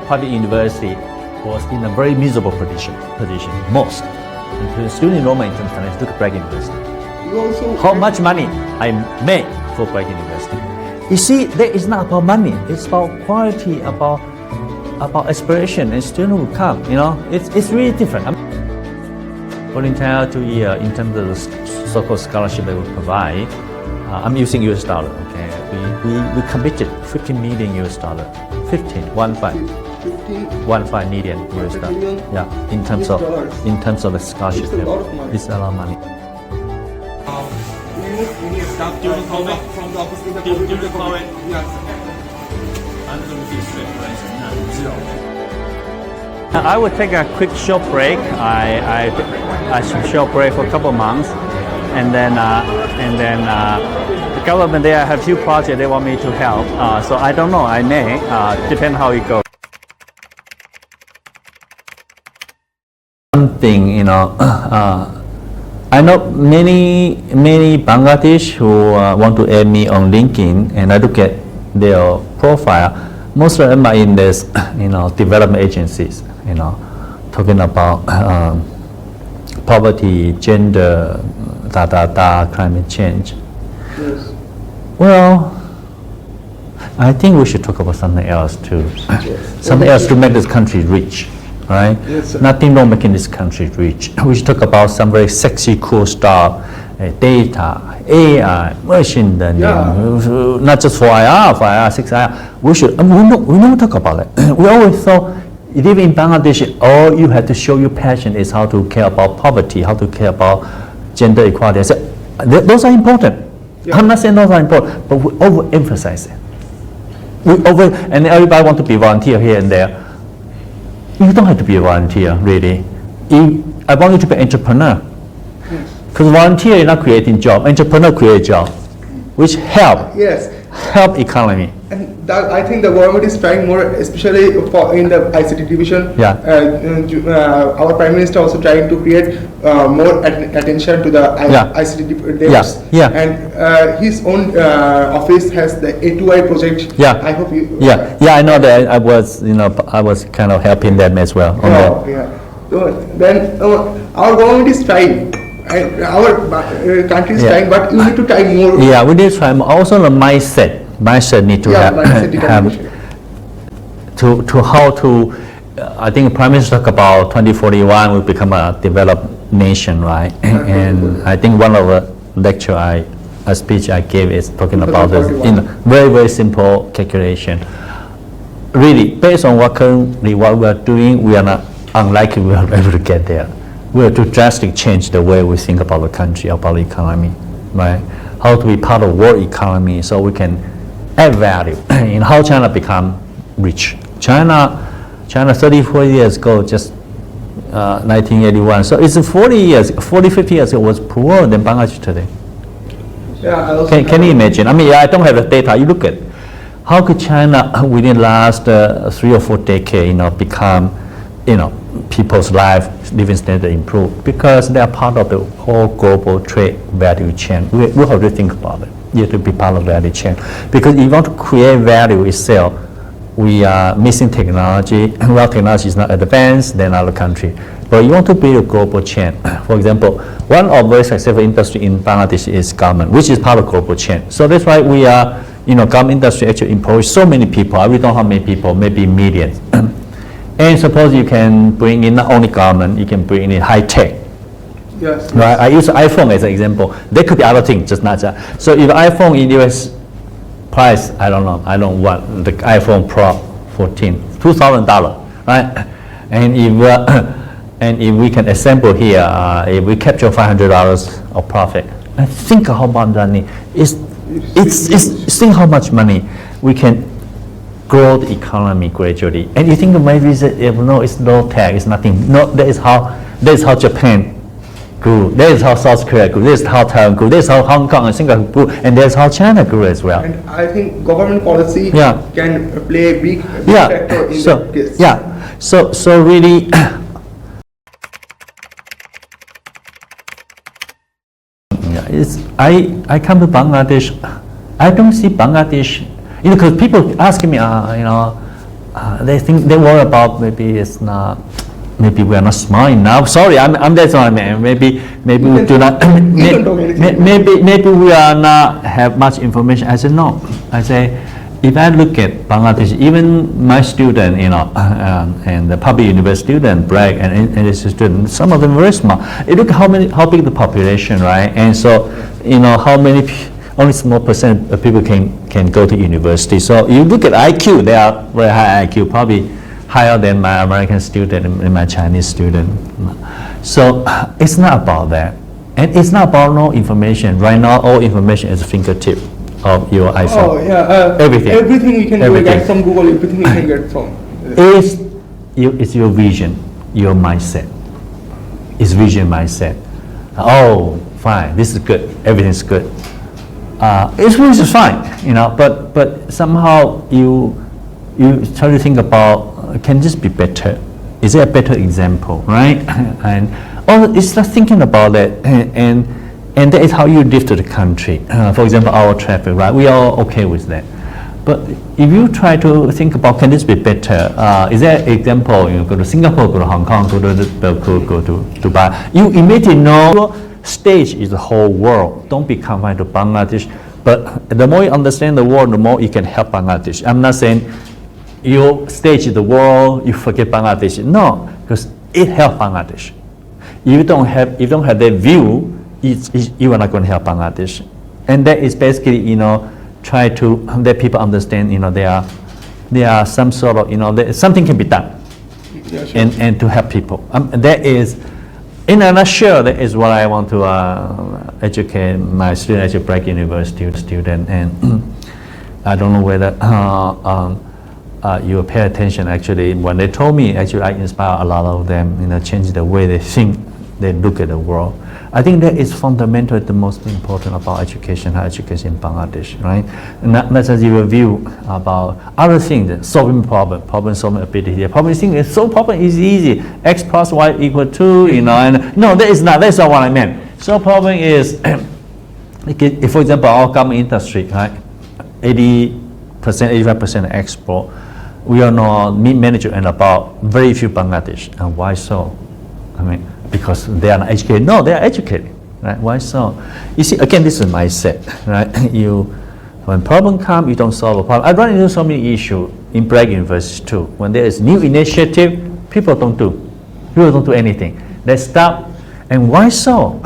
public university was in a very miserable position, most. Including student enrollment in terms of finance, look at BRAC University. How much money I made for BRAC University. You see, that is not about money. It's about quality, about aspiration, and students will come. You know, it's really different. For the entire 2 years, in terms of the so-called scholarship that we provide, I'm using US dollar. Okay, we committed $15 million. 15 million US dollar. Yeah, in terms of the scholarship. It's a lot of money. During COVID, from the office during COVID, yes. I would take a quick short break. I short break for a couple of months, and then the government there have few projects they want me to help. So I don't know. I may depend how it goes. Something, you know. I know many Bangladesh who want to add me on LinkedIn, and I look at their profile. Most of them are in this, development agencies, talking about poverty, gender, climate change. Yes. Well, I think we should talk about something else too. Yes. Something else to make this country rich. Right? Yes, nothing wrong making this country rich. We should talk about some very sexy, cool stuff, data, AI, machine learning, not just for IR, 6IR. We should. We never talk about it. We always thought, living in Bangladesh, all you have to show your passion is how to care about poverty, how to care about gender equality. I said, those are important. Yeah. I'm not saying those are important, but we overemphasize it. And everybody want to be volunteer here and there. You don't have to be a volunteer, really. I want you to be an entrepreneur. Because volunteer is not creating job. Entrepreneur create job, which help economy. And that, I think the government is trying more, especially in the ICT division. Yeah. Our Prime Minister also trying to create more attention to the ICT devs. Yeah. And his own office has the A2I project. Yeah. I hope you. Yeah. I know that. I was kind of helping them as well. So then our government is trying. Our country is trying, but you need to try more. Yeah, we need to try more. Also, the mindset need to have to how to. I think Prime Minister talk about 2041 will become a developed nation, right? And I think one of the lecture a speech I gave is talking about this in very simple calculation. Really, based on what we are doing, we are not unlikely we are able to get there. We have to drastically change the way we think about the country, about the economy, right? How to be part of the world economy so we can add value in how China become rich. China 34 years ago, just 1981. So it's 50 years ago was poorer than Bangladesh today. Yeah, can you imagine? I mean, I don't have the data. You look at how could China within the last 3 or 4 decades, become, people's life, living standard improve because they are part of the whole global trade value chain. We have to think about it. You have to be part of the value chain because if you want to create value itself, we are missing technology. Well, technology is not advanced than other country. But you want to build a global chain. For example, one of the very successful industry in Bangladesh is government, which is part of global chain. So that's why we are, government industry actually employs so many people. I really don't know how many people, maybe millions. And suppose you can bring in not only government, you can bring in high tech. Yes. Right? I use iPhone as an example. There could be other things, just not that. So if iPhone in US price, I don't know, I don't want the iPhone Pro 14, $2,000, right? And if we can assemble here, if we capture $500 of profit, and think how much money think how much money we can grow the economy gradually. And you think maybe it's low tech, it's nothing. No, that is how Japan grew. That is how South Korea grew. This is how Taiwan grew. This is how Hong Kong and Singapore grew. And that's how China grew as well. And I think government policy can play a big factor in that case. Yeah. So really, I come to Bangladesh. I don't see Bangladesh. Because people asking me, they think they worry about maybe it's not. Maybe we are not smart enough. Sorry, I'm that's what I mean. Maybe we do not. Maybe we are not have much information. I said no. I say, if I look at Bangladesh, even my student, and the public university student, BRAC and NSU student, some of them very smart. You look how big the population, right? And so, how many, only small percent of people can go to university. So you look at IQ, they are very high IQ, probably higher than my American student and my Chinese student. So it's not about that. And it's not about no information. Right now, all information is fingertip of your iPhone. Oh, yeah. Everything. Everything you can get from Google, everything you can get from. It's your vision, your mindset. It's vision, mindset. Oh, fine, this is good, everything's good. It's really fine, but somehow you try to think about, can this be better? Is there a better example, right? And it's not thinking about that, and that is how you live to the country. For example, our traffic, right? We are okay with that. But if you try to think about, can this be better? Is there an example? Go to Singapore, go to Hong Kong, go to Berkeley, go to Dubai. You immediately know your stage is the whole world. Don't be confined to Bangladesh. But the more you understand the world, the more you can help Bangladesh. I'm not saying you stage the world, you forget Bangladesh. No, because it helps Bangladesh. If you don't have that view, you are not going to help Bangladesh. And that is basically, try to let people understand, there are some sort of, something can be done, Yeah, sure. and to help people. That is, in a nutshell, that is what I want to educate my student at BRAC University student. And I don't know whether you pay attention. Actually, when they told me, actually, I inspire a lot of them, change the way they think, they look at the world. I think that is fundamentally the most important about education, higher education in Bangladesh, right? Not just your view about other things, solving problem solving ability. Problem thing is so problem is easy. X plus Y equal 2, and no, that is not. That's not what I meant. So problem is, if, for example, our government industry, right, 80%, 85% export. We are not mid-manager and about very few Bangladesh. And why so? Because they are not educated. No, they are educated, right? Why so? You see, again, this is mindset, right? When problem comes, you don't solve a problem. I run into so many issues in BRAC University too. When there is new initiative, people don't do anything. They stop. And why so?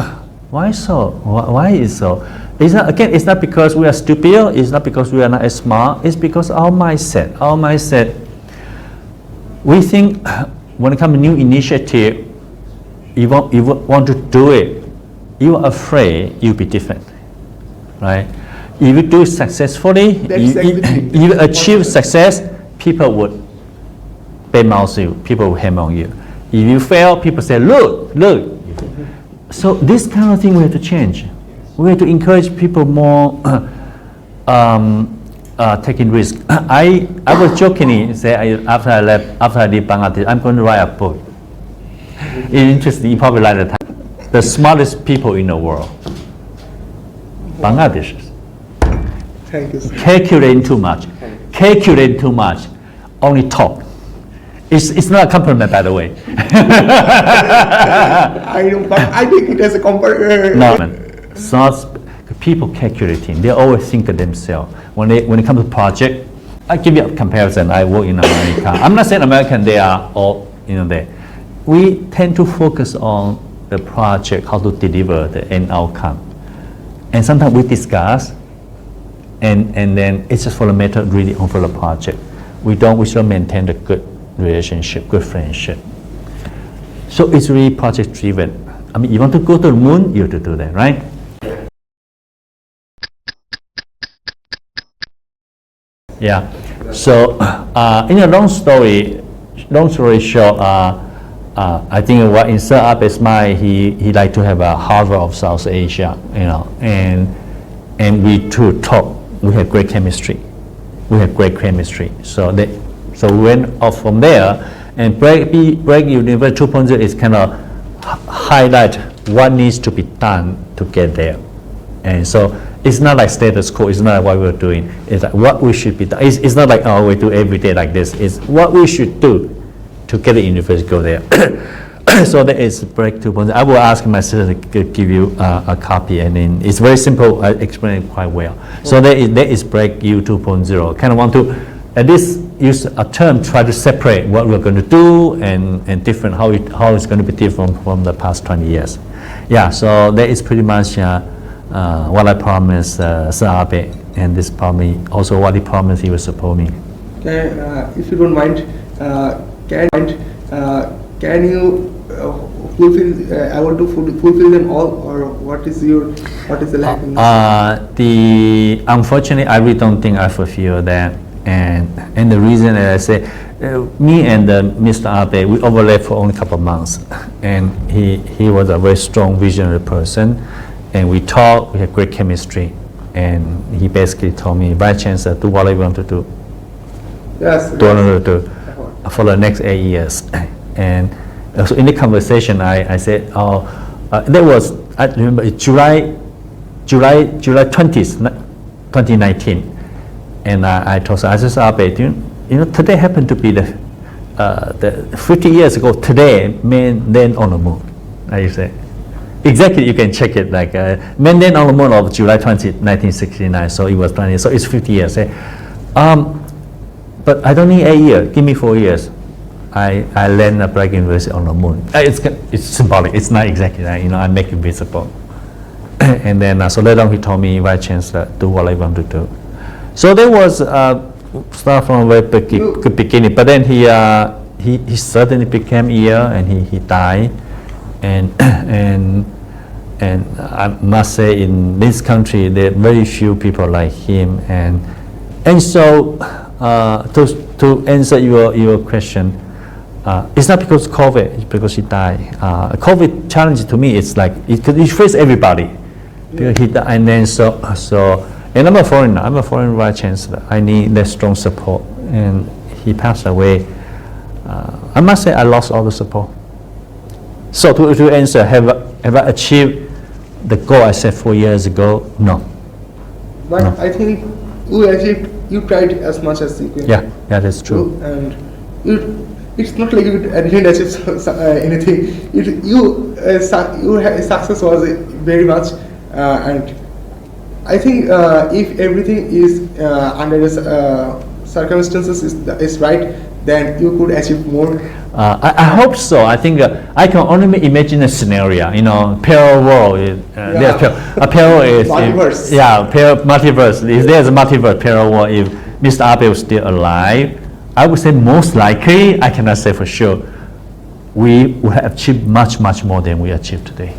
Why so? Why is so? It's not because we are stupid. It's not because we are not as smart. It's because our mindset. Our mindset. We think when it comes to new initiative, you want to do it, you are afraid you'll be different, right? If you do it successfully, you achieve success, people would badmouth you, people will hammer on you. If you fail, people say, look. So this kind of thing we have to change. We have to encourage people more taking risk. I was jokingly say after I leave Bangladesh, I'm going to write a book. It's interesting, you probably like the title. The smartest people in the world. Bangladeshis. Thank you, sir. Calculating too much. Only talk. It's not a compliment, by the way. I know, but I take it as a compliment. No, it's not people calculating. They always think of themselves. When it comes to project, I give you a comparison. I work in America. I'm not saying American, they are all, there. We tend to focus on the project, how to deliver the end outcome. And sometimes we discuss, and then it's just for the matter really on for the project. We should maintain the good relationship, good friendship. So it's really project driven. You want to go to the moon, you have to do that, right? Yeah. So in a long story short, I think what in Sir Abed's mind, he like to have a Harvard of South Asia, and we two talk. We have great chemistry. So we went off from there, and BRAC University 2.0 is kind of highlight what needs to be done to get there. And so it's not like status quo. It's not like what we're doing. It's like what we should be done. It's not like, oh, we do every day like this. It's what we should do to get the university to go there. So there is BRAC 2.0. I will ask my sister to give you a copy, and then it's very simple. I explained it quite well. So there is BRAC U 2.0. Kind of want to at least use a term, try to separate what we're going to do and different, how it's going to be different from the past 20 years. Yeah, so that is pretty much what I promised Sir Abe, and this probably also what he promised he will support me. If you don't mind, can you fulfill? I want to fulfill them all, or what is the lack? Unfortunately, I really don't think I fulfill that, and the reason that I say, me and Mr. Abe, we overlapped for only a couple of months, and he was a very strong visionary person, and we talked, we had great chemistry, and he basically told me, Vice Chancellor, do what I want to do. Yes. Do what I want to do for the next 8 years. And so in the conversation, I said, that was, I remember, July 20th, 2019. And I told her, I said, Abe, you know, today happened to be the 50 years ago, today, man then on the moon. I say, exactly, you can check it, like man then on the moon of July 20th, 1969, so it was 20, so it's 50 years. But I don't need 8 years, give me 4 years. I land at BRAC University on the moon. It's symbolic, it's not exactly that, you know, I make it visible. And then, so later on he told me, Vice Chancellor, do what I want to do. So there was, start from a very good beginning, but then he suddenly became ill and he died. And I must say in this country, there are very few people like him. And so, to answer your question, it's not because COVID, it's because he died. COVID challenge to me, it's like, it faced everybody. Because he died, and then and I'm a foreign Vice Chancellor. I need that strong support, and he passed away. I must say I lost all the support. So to answer, have I achieved the goal I set 4 years ago? No. But no. I think you tried as much as you could. Yeah, that's true. And it's not like you didn't achieve anything. Your success was very much, and I think if everything is under the circumstances is right, then you could achieve more. I hope so. I think I can only imagine a scenario. You know, parallel world. A parallel is multiverse. Multiverse. If there's a multiverse parallel world, if Mr. Abe was still alive, I would say most likely. I cannot say for sure. We would have achieved much more than we achieved today.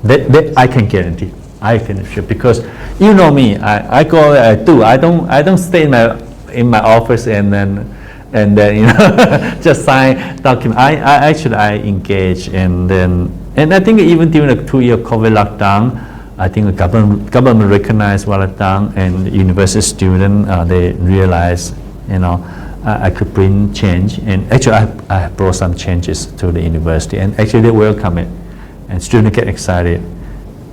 That I can guarantee. I can assure, because you know me. I go. I do. I don't stay in my office and then you know just sign document. I engage, and I think even during the 2-year COVID lockdown, I think the government recognized what I've done, and the university student they realized, you know, I could bring change, and actually I brought some changes to the university, and actually they welcome it, and students get excited,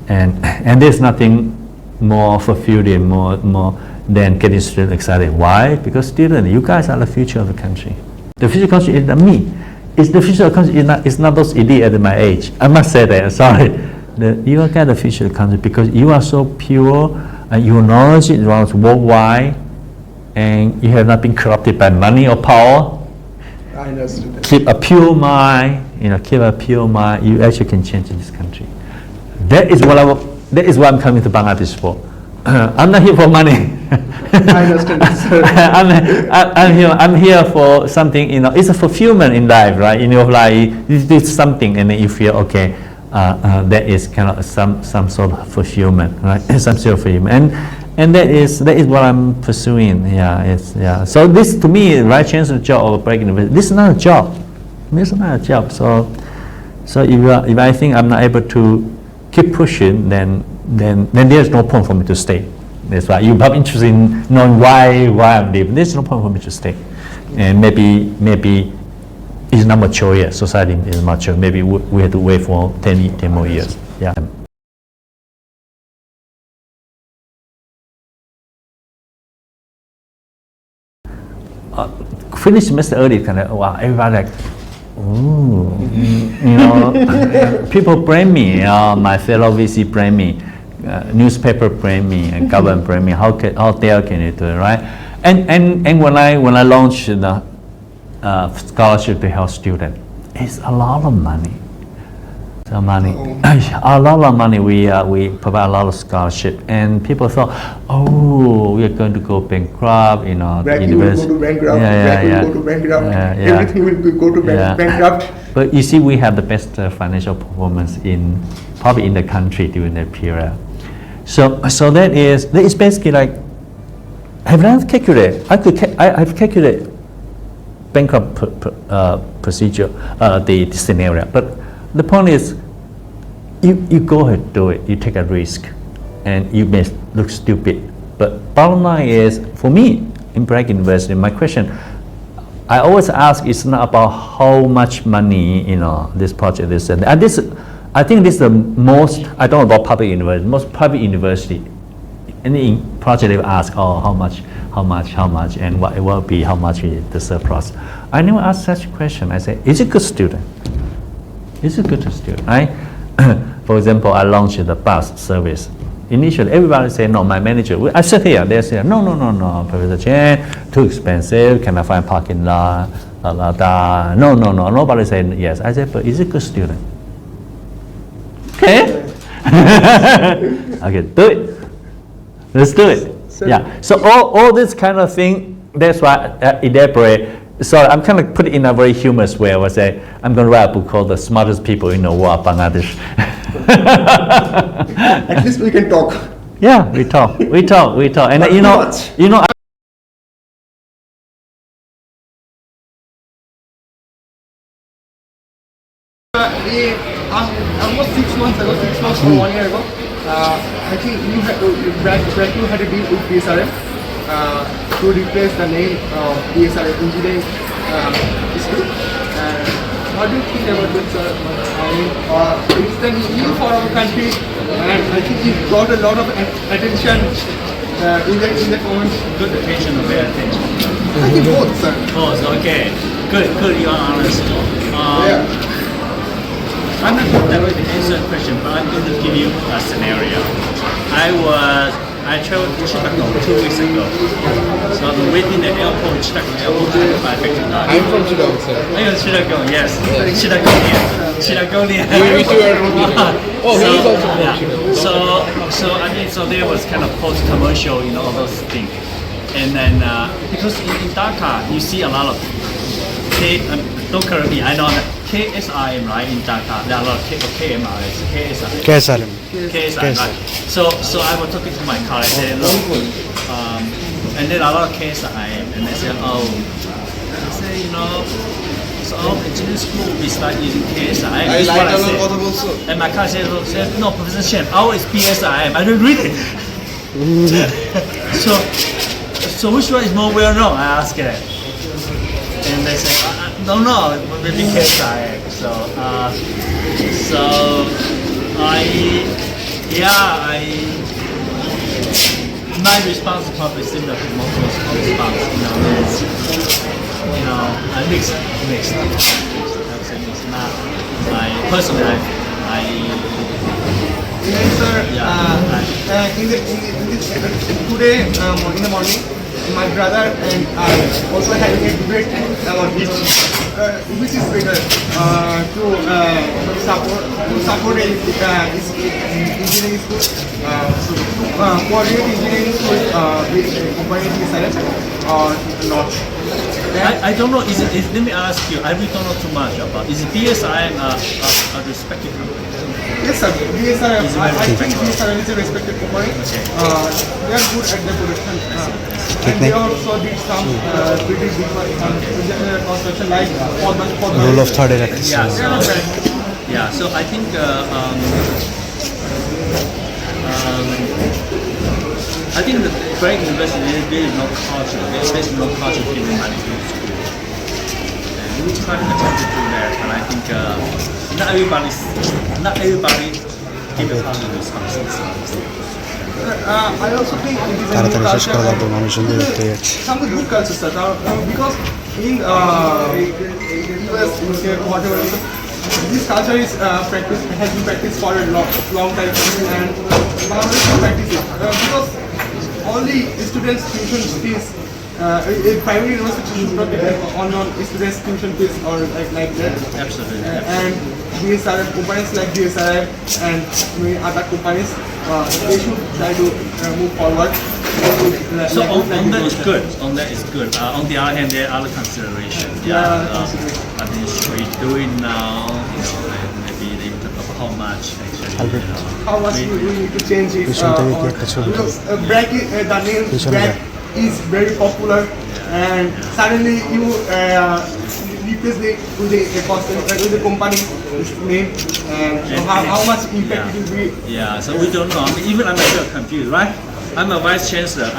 and there's nothing more fulfilling, more than getting students excited. Why? Because students, you guys are the future of the country. The future of the country is not me. It's the future of the country. It's not those idiots at my age. I must say that. Sorry. You are the future of the country because you are so pure, and your knowledge is worldwide, and you have not been corrupted by money or power. I understand. Keep a pure mind. You know, keep a pure mind. You actually can change this country. That is what I'm coming to Bangladesh for. I'm not here for money. I understand, sir. I'm here for something. You know, it's a fulfillment in life, right? In your life, you do something, and then you feel okay. That is kind of some sort of fulfillment, right? Some sort of fulfillment, and that is what I'm pursuing. So this to me, Vice Chancellor job of BRAC University. This is not a job. This is not a job. So if I think I'm not able to keep pushing, then there's no point for me to stay. That's why you're probably interested in knowing why I'm leaving. There's no point for me to stay. And maybe it's not mature yet. Society is mature. Maybe we have to wait for 10 more years. Yeah. finish semester early, kind of wow, everybody like, ooh, people blame me, my fellow VC blame me, newspaper blame me, and government blame me. How dare can you do it, right? And when I launched the scholarship to help students, it's a lot of money. A lot of money. We provide a lot of scholarship, and people thought, oh, we are going to go bankrupt, BRAC university. will go to bankrupt. BRAC will go to bankrupt. Everything will go to bankrupt. But you see, we have the best financial performance probably in the country during that period. So that is basically like, have I calculated? I've calculated bankrupt procedure, the scenario, but the point is, you go ahead, do it. You take a risk, and you may look stupid. But bottom line is, for me, in BRAC University, my question, I always ask, it's not about how much money, this project, this and that. I think this is the most, I don't know about public university, most private university, any project they ask, oh, how much, and what it will be, how much is the surplus. I never ask such a question. I say, is it good student? Is it good to student, right? For example, I launched the bus service. Initially, everybody say, no, my manager, I sit here, they say, no, Professor Chang, too expensive, can I find parking lot, no, nobody say yes. I said, but is it good student? Okay. Okay, do it. Let's do it. Yeah, so all this kind of thing, that's why elaborate. So I'm kind of put it in a very humorous way. I would say, I'm going to write a book called The Smartest People in the World, Bangladesh. At least we can talk. Yeah, we talk. And Almost 6 months or 1 year ago, I think BRAC had a deal with BSRM to replace the name of BSRM Engineering School. What do you think about this, sir? It's the new for our country, and I think it got a lot of attention in the comments. Good attention or bad attention? I think both, sir. Both, okay. Good, you are honest. I'm not going to directly answer the question, but I'm going to give you a scenario. I traveled to Chicago 2 weeks ago. So I'm waiting at the airport, Chicago airport, by I'm from Chicago, sir. Oh, you're Chicago, yes. Chicagonian. We two are from Chicago. Oh, he's also from Chicago. So there was kind of post-commercial, all those things. And then, because in Dhaka, you see a lot of don't correct me, I know that KSRM, right, in Dhaka, there are a lot of KMRS, KSRM, right? So I was talking to my colleague, I said, look, and then a lot of KSRM, and they said, so engineering school we start using KSRM. I like a lot of also. And my colleague said, no, Professor Chen, ours is BSRM. I didn't read it. So which one is more well known? I asked them. And they say, no, maybe KSRM. My response is probably similar to most people's response. It's, mixed. I would say mixed. Not, personally, Yes, sir. Today in the morning, my brother and I also having a debate about which is better to support engineering school, coordinate engineering school with company BSRM or not. I don't know. Let me ask you. I really don't know too much about. Is BSRM a respected company? Yes, sir. BSRM. I think BSRM is a respected company. They are good at the production, and they also did some pretty big construction like Rule of third electricity. Yeah. So I think. I think the BRAC University there is no culture. There's no culture of giving money to the school, and we try to attempt to do that. And I think not everybody give a money to scholarships. I also think it is a new তাড়াতাড়ি শেষ culture. করা দরকার, মানুষজন বিরক্ত হয়ে যাচ্ছে। Some of the good cultures, sir, because in US, UK, whatever, this culture is has been practiced for a long time, and Bangladesh practice it because only students' tuition fees. A private university should not depend on students' tuition fees or like that. Absolutely. And BSRM companies like BSRM and many other companies, they should try to move forward. So on that is good. On that is good. On the other hand, there are other considerations. I think we do it now. And maybe they talk about how much actually. How much we need to change it? পিছন থেকে কি একটা ছবি Because BRAC, the name পিছনে BRAC দেখ। is very popular, and suddenly you replace it with the company name, and how much impact it will be. Yeah, so we don't know. I mean, even I'm a bit confused, right? I'm a vice chancellor.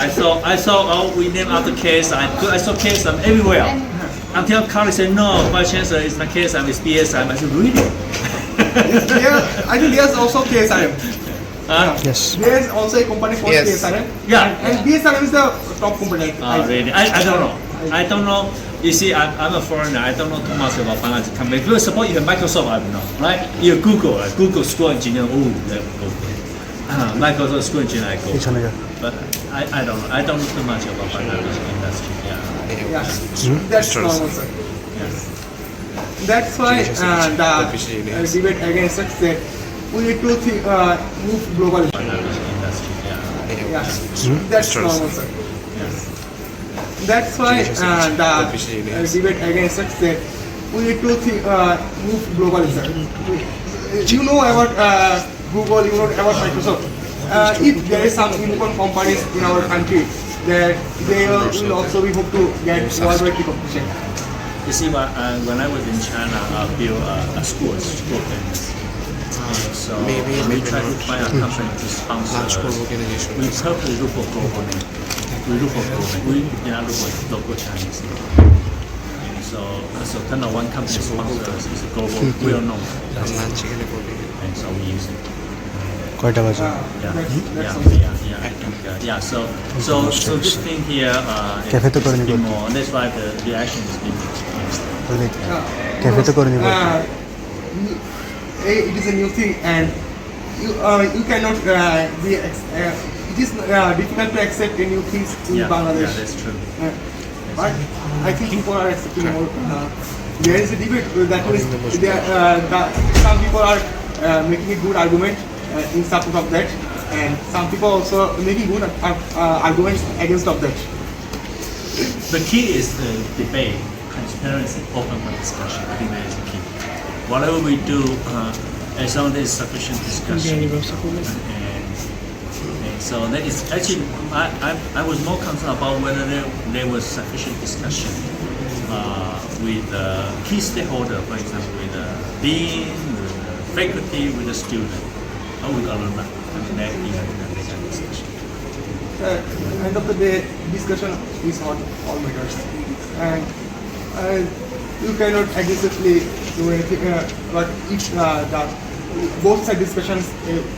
I saw we name after KSI. I saw KSI everywhere. Until Carly said, no, vice chancellor is not KSI, it's BSRM. I said, really? Yeah, I think there's also KSRM. Yes. There's also a company called Yes. BSRM. Yeah. And BSRM is the top company. Really? I don't know. I don't know. You see, I'm a foreigner. I don't know too much about Bangladesh company. If you suppose you have Microsoft, I don't know, right? You Google, Google school engineer. Oh, there we go. Microsoft school engineer, I go. পিছনে যা। But I don't know. I don't know too much about Bangladesh industry. Yeah. Yeah, that's normal, sir. That's why the debate against it said we need to move globally. Bangladesh industry. Yeah. Yeah, that's normal, sir. That's why the debate against it said we need to move globally, sir. You know about Google, you know about Microsoft. If there is some unicorn companies in our country, that they will also be hope to get worldwide recognition. You see, when I was in China, I built a school business. And so we try to find a company to sponsor us. We purposely look for global name. We look for global. We did not look for local Chinese name. And so kind of one company sponsor us is a global, well known. And so we use it. কয়টা বাজে? I think, so this thing here Cafe to is করে a নিবো। bit more. That's why the reaction is big. বুঝলি? ক্যাফেতে করে নিব। It is a new thing, and you cannot be. It is difficult to accept a new things in Bangladesh. Yeah, that's true. But I think people are accepting more. There is a debate that is some people are making a good argument in support of that, and some people also making good arguments against of that. The key is the debate, transparency, open discussion. I think that is the key. Whatever we do, as long as there is sufficient discussion, and so that is actually I was more concerned about whether there was sufficient discussion with the key stakeholder, for example, with the dean, with the faculty, with the student. How we gonna learn that? I mean, that kind of discussion. End of the day, discussion is on all matters, and you cannot aggressively do anything. But if both side discussions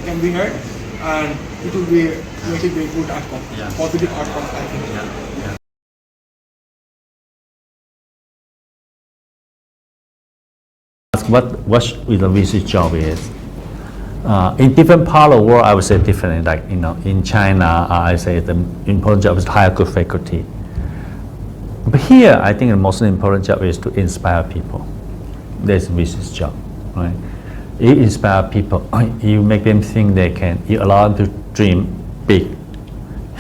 can be heard, and it will be make a very good outcome, positive outcome, I think. Yeah. Ask what the VC job is. In different part of the world, I would say differently. Like in China, I say the important job is to hire good faculty. But here, I think the most important job is to inspire people. That's VC's job, right? You inspire people. You make them think they can. You allow them to dream big,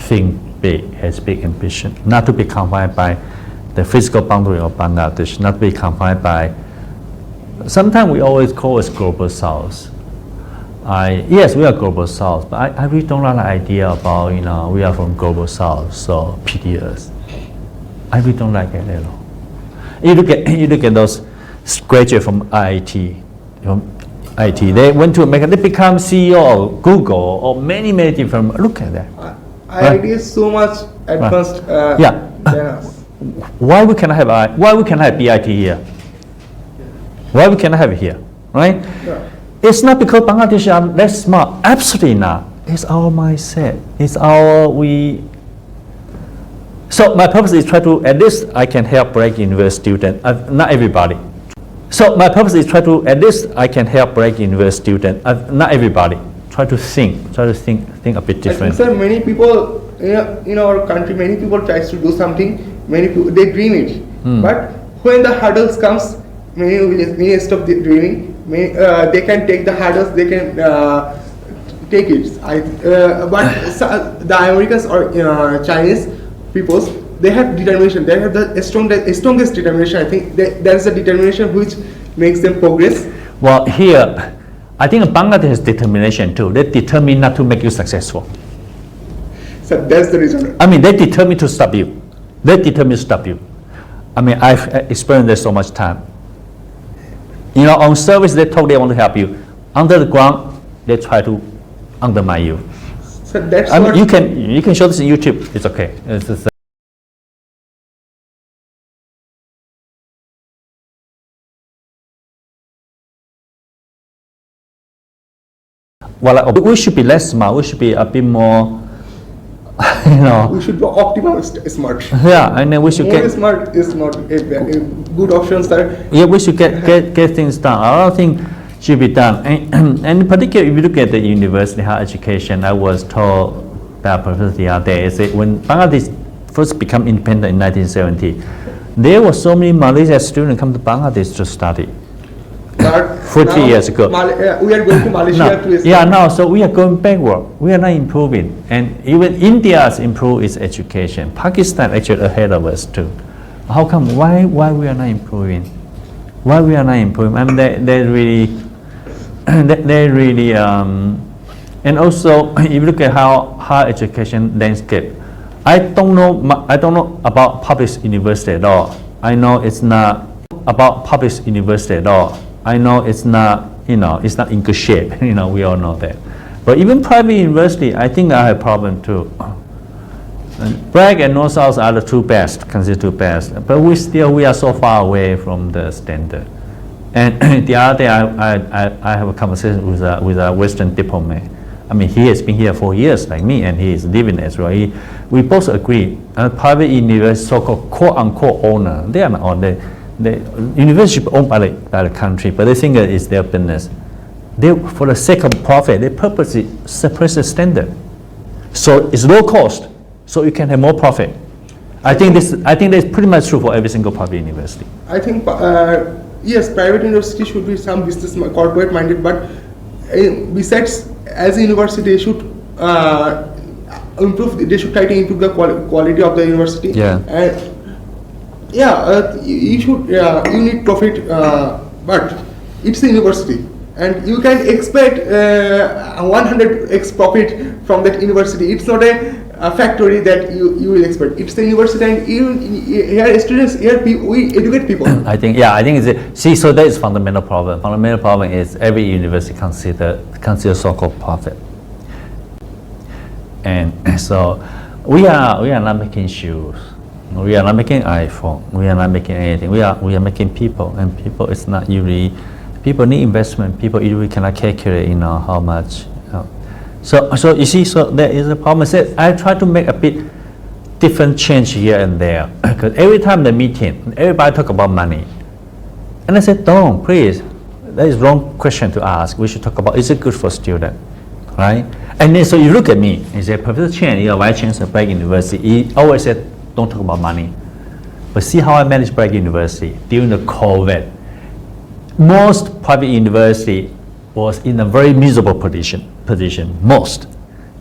think big, has big ambition. Not to be confined by the physical boundary of Bangladesh. Not to be confined by. Sometimes we always call us global south. Yes, we are global south, but I really don't like the idea about we are from global south, so pity us. I really don't like it at all. You look at those graduates from IIT, they went to America, they become CEO of Google or many different. Look at that. IIT is so much advanced than us. Why we cannot have BIT here? Why we cannot have it here, right? Yeah. It's not because Bangladesh are less smart. Absolutely not. it's our mindset. It's our So my purpose is try to, at least I can help BRAC University student, not everybody. So my purpose is try to, at least I can help BRAC University student, not everybody. Try to think a bit different. I think, sir, many people in our country, many people tries to do something, many people, they dream it. But when the hurdles comes, many stop the dreaming. They can take the hurdles, they can take it. But the Americans or Chinese peoples, they have determination. They have the strongest determination. I think there is a determination which makes them progress. Well, here, I think Bangladesh has determination too. They determine not to make you successful. So that's the reason. I mean, they determine to stop you. They determine to stop you. I mean, I've experienced this so much time. You know, on service, they talk they want to help you. Under the ground, they try to undermine you. So that's I mean, you can show this on YouTube. It's okay. Well, we should be less smart. We should be a bit more, you know. We should be optimal smart. Yeah, and then we should More smart is not a good option, sir. Yeah, we should get things done. A lot of things should be done. And in particular, if you look at the university higher education, I was told by a professor the other day, is that when Bangladesh first became independent in 1970, there were so many Malaysian students come to Bangladesh to study. But 40 years ago. We are going to Malaysia to study. Yeah, now, so we are going backward. We are not improving. And even India has improved its education. Pakistan actually ahead of us too. How come? Why we are not improving? Why we are not improving? I mean, they really, and also, if you look at how higher education landscape, I don't know about public university at all. I know it's not about public university at all. I know it's not, it's not in good shape. We all know that. But even private university, I think I have a problem too. And BRAC and North South are the two best, considered two best. But we are so far away from the standard. And the other day, I have a conversation with a Western diplomat. I mean, he has been here 4 years, like me, and he is living as well. We both agree. Private university, so-called quote-unquote owner, they are not on the university owned by the country, but they think that it's their business. They, for the sake of profit, they purposely suppress the standard. So it's low cost, so you can have more profit. I think that's pretty much true for every single private university. I think yes, private university should be some business corporate minded, but besides, as a university, they should improve. They should try to improve the quality of the university. Yeah. And you should. You need profit, but it's a university, and you can expect 100x profit from that university. It's not a factory that you will expect. It's the university, and here students, we educate people. I think it's so that is fundamental problem. Fundamental problem is every university consider so-called profit, and so we are not making shoes. We are not making iPhone. We are not making anything. We are making people, and people is not usually. People need investment. People usually cannot calculate, how much. So you see, so there is a problem. I try to make a bit different change here and there, because every time the meeting, everybody talk about money, and I said, don't, please. That is wrong question to ask. We should talk about, is it good for student, right? And then so you look at me. He said, Professor Chang, you're Vice Chancellor of BRAC University. He always said, don't talk about money. But see how I managed BRAC University during the COVID. Most private university was in a very miserable position. Most,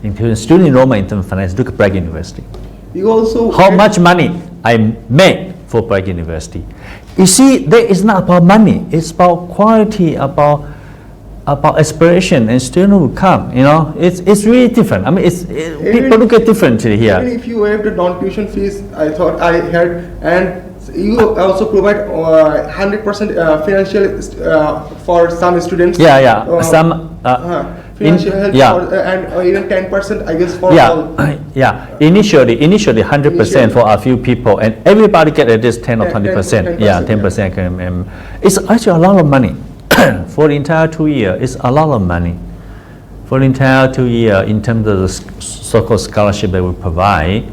including student enrollment in terms of finance. Look at BRAC University. You also how much money I made for BRAC University. You see, that is not about money. It's about quality, about aspiration, and students will come. It's really different. I mean, people look at differently here. Even if you waive the non-tuition fees, I heard, and you also provide 100% financial for some students. Some financial help and even 10%, I guess, for all. Initially 100% for a few people, and everybody get at least 10 or 20%. 10%. It's actually a lot of money. For the entire 2 years, it's a lot of money For the entire 2 year, in terms of the so-called scholarship that we provide,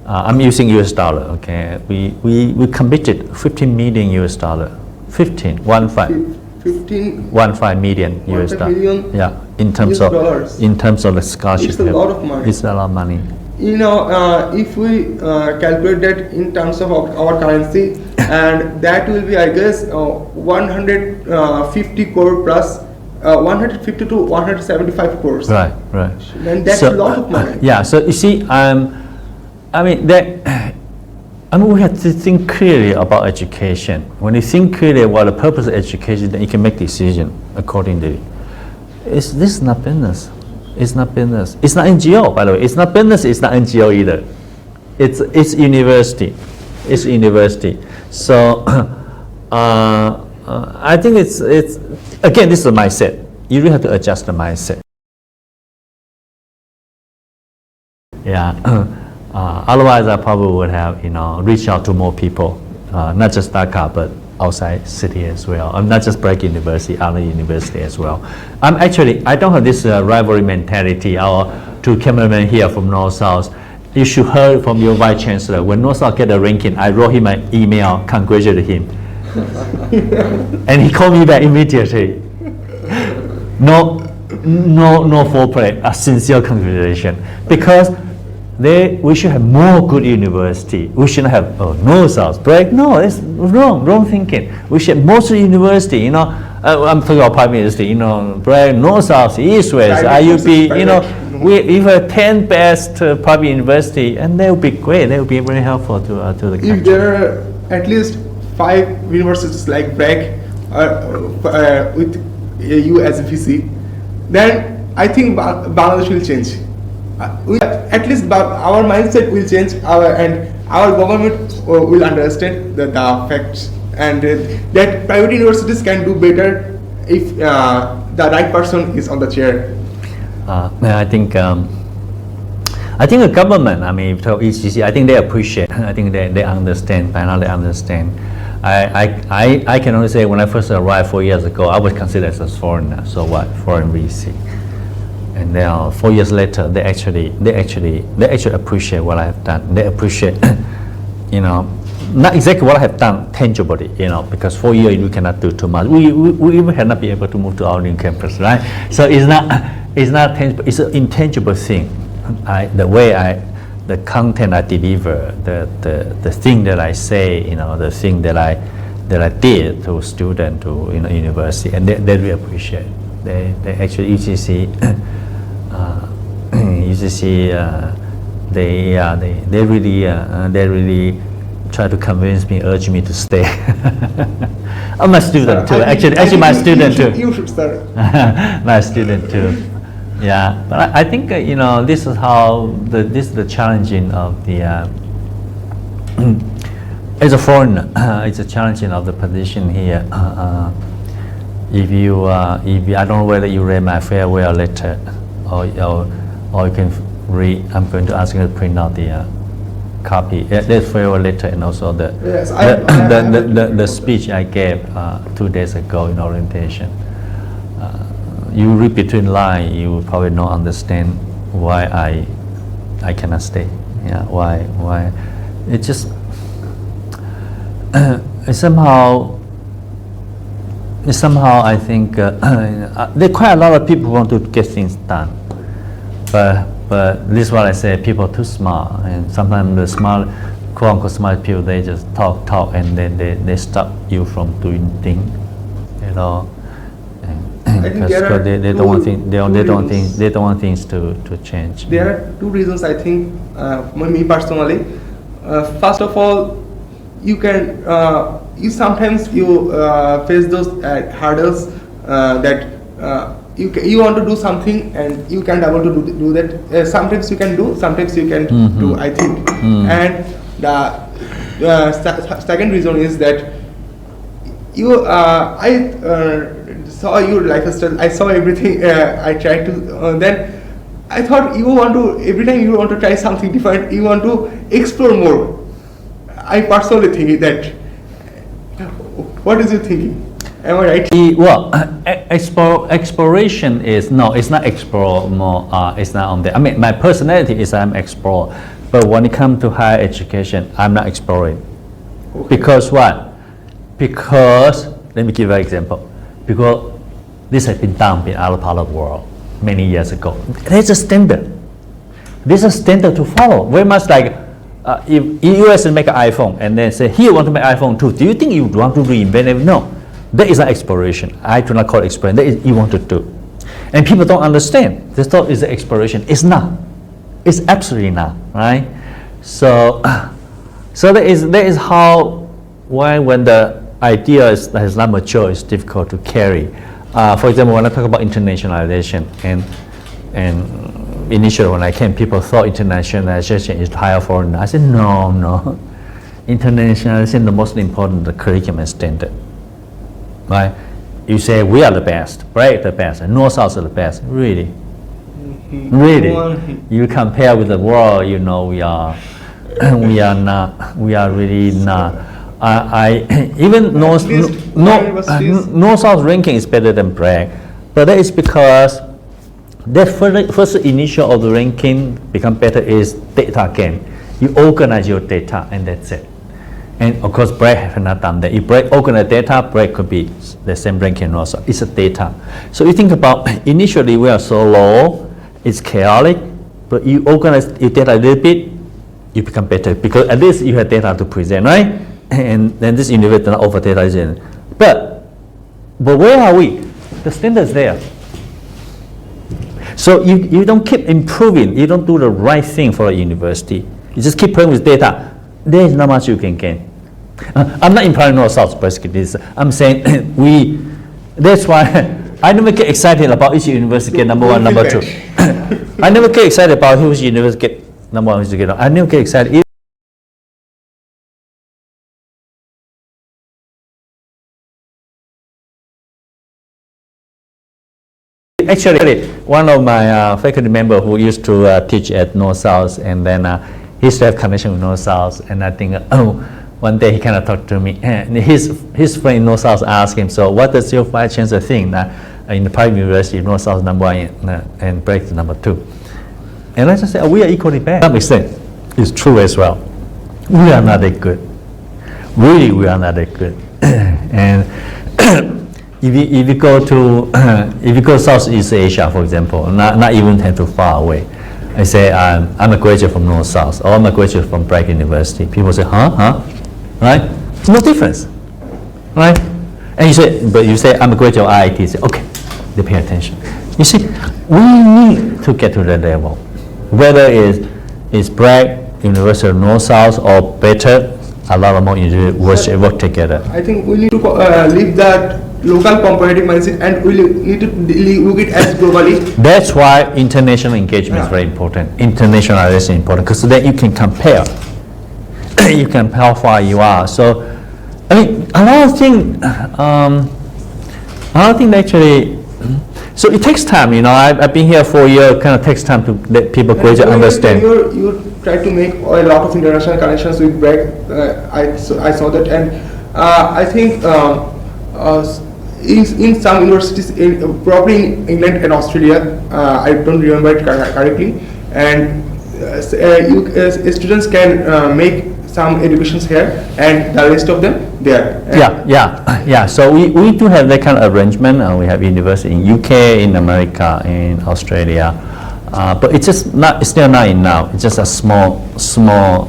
I'm using US dollar, okay? We committed 15 million US dollar, 15 million US dollar. Million Yeah, in terms US of dollars. in terms of the scholarship. It's a lot of money. It's a lot of money. You know, if we calculate that in terms of our currency, and that will be, I guess, 150 crore plus 150 to 175 crores. Right. And that's a lot of money. Yeah. So you see, we have to think clearly about education. When you think clearly about the purpose of education, then you can make decision accordingly. This is not business. It's not business. It's not NGO, by the way. It's not business. It's not NGO either. It's university. It's university. So I think it's again, this is a mindset. You really have to adjust the mindset. Yeah. Otherwise, I probably would have reached out to more people, not just Dhaka, but outside city as well. I'm not just BRAC University, other university as well. I don't have this rivalry mentality. Our two cameramen here from North South. You should hear from your vice chancellor. When North South get a ranking, I wrote him an email, congratulated him, and he called me back immediately. No foreplay, a sincere congratulation, because we should have more good university. We shouldn't have North South, BRAC. No, it's wrong thinking. We should have most university. I'm talking about private university. BRAC, North South, East West, IUP. We have 10 best private university, and they will be great. They will be very helpful to the country. If there are at least 5 universities like BRAC with you as a VC, then I think Bangladesh will change. At least our mindset will change, and our government will understand the facts, and that private universities can do better if the right person is on the chair. I think the government, ECC, I think they appreciate. I think they understand. By now they understand. I can only say when I first arrived 4 years ago, I was considered as a foreigner. So what? Foreign VC. And now 4 years later, they actually appreciate what I have done. They appreciate, not exactly what I have done tangibly, because 4 years we cannot do too much. We even cannot be able to move to our new campus, right? So it's not tangible. It's an intangible thing. The content I deliver, the thing that I say, the thing that I did to student, to university, and they really appreciate. They actually UCC. They really try to convince me, urge me to stay. I'm a student too. Actually, my student too. You should start. My student too. Yeah, but I think this is how this is the challenging of the as a foreigner. It's a challenging of the position here. If you I don't know whether you read my farewell letter, or you can read. I'm going to ask you to print out the copy. There's farewell letter, and also the speech I gave 2 days ago in orientation. You read between lines, you will probably not understand why I cannot stay. Yeah, why? It just somehow I think there are quite a lot of people who want to get things done, but this is what I say: people are too smart, and sometimes the smart, quote unquote smart people, they just talk, and then they stop you from doing things, Because they don't want things to change. There are 2 reasons, I think, me personally. First of all, you can sometimes face those hurdles that you want to do something and you can't able to do that. Sometimes you can do, sometimes you can do, I think. And the second reason is that I saw your lifestyle, I saw everything. I tried to then I thought every time you want to try something different, you want to explore more. I personally think that. What is your thinking? Am I right? Well, exploration is no, it's not explore more. It's not on there. I mean, my personality is I'm explore, but when it comes to higher education, I'm not exploring. Okay. Because what? Because let me give you an example. Because this has been done in other part of the world many years ago. There's a standard. There's a standard to follow. Very much like if US make an iPhone and then say, here you want to make iPhone 2. Do you think you want to reinvent it? No. That is an exploration. I do not call it exploration. That is you want to do. And people don't understand. They thought it's an exploration. It's not. It's absolutely not, right? So that is how when the idea has not matured, it's difficult to carry. For example, when I talk about internationalization and initially when I came, people thought internationalization is to hire foreigners. I said, no. Internationalization, the most important, the curriculum and standard. Right? You say we are the best, BRAC the best, and North-South are the best. Really? Really? You compare with the world, you know, we are not. We are really not. Even North-South ranking is better than BRAC, but that is because the first initial of the ranking become better is data game. You organize your data and that's it. And of course, BRAC have not done that. If BRAC organize data, BRAC could be the same ranking also. It's a data. So you think about initially we are so low, it's chaotic, but you organize your data a little bit, you become better because at least you have data to present, right? And then this university does not offer data. But where are we? The standard is there. So you don't keep improving. You don't do the right thing for a university. You just keep playing with data. There is not much you can gain. I'm not implying North-South, basically. I'm saying that's why I never get excited about each university get number one, number two. I never get excited about which university get number one, which get number. I never get excited. Actually, one of my faculty members who used to teach at North-South, and then he used to have connection with North-South, and I think, one day he kind of talked to me, and his friend in North-South asked him, so what does your vice chancellor think in the private university, North-South number one and BRAC is number two? And I just said, we are equally bad. That makes sense. It's true as well. We are not that good. Really, we are not that good. And if you go to Southeast Asia, for example, not even too far away, I say I'm a graduate from North-South, or I'm a graduate from BRAC University. People say, huh? Right? No difference, right? And you say I'm a graduate of IIT. You say, okay, they pay attention. You see, we need to get to that level, whether it's BRAC, University of North-South, or better, a lot more universities work together. I think we need to leave that local comparative mindset and we need to look it as globally. That's why international engagement is very important. Internationalization is important because then you can compare. You can compare how far you are. So, I mean, a lot of things actually. So it takes time, you know. I've been here for a year. It kind of takes time to let people gradually understand. You try to make a lot of international connections with BRAC. I saw that, and I think. In some universities, probably in England and Australia, I don't remember it correctly, and students can make some educations here and the rest of them there. Yeah. So we do have that kind of arrangement. We have university in UK, in America, in Australia, but it's just not. It's still not enough. It's just a small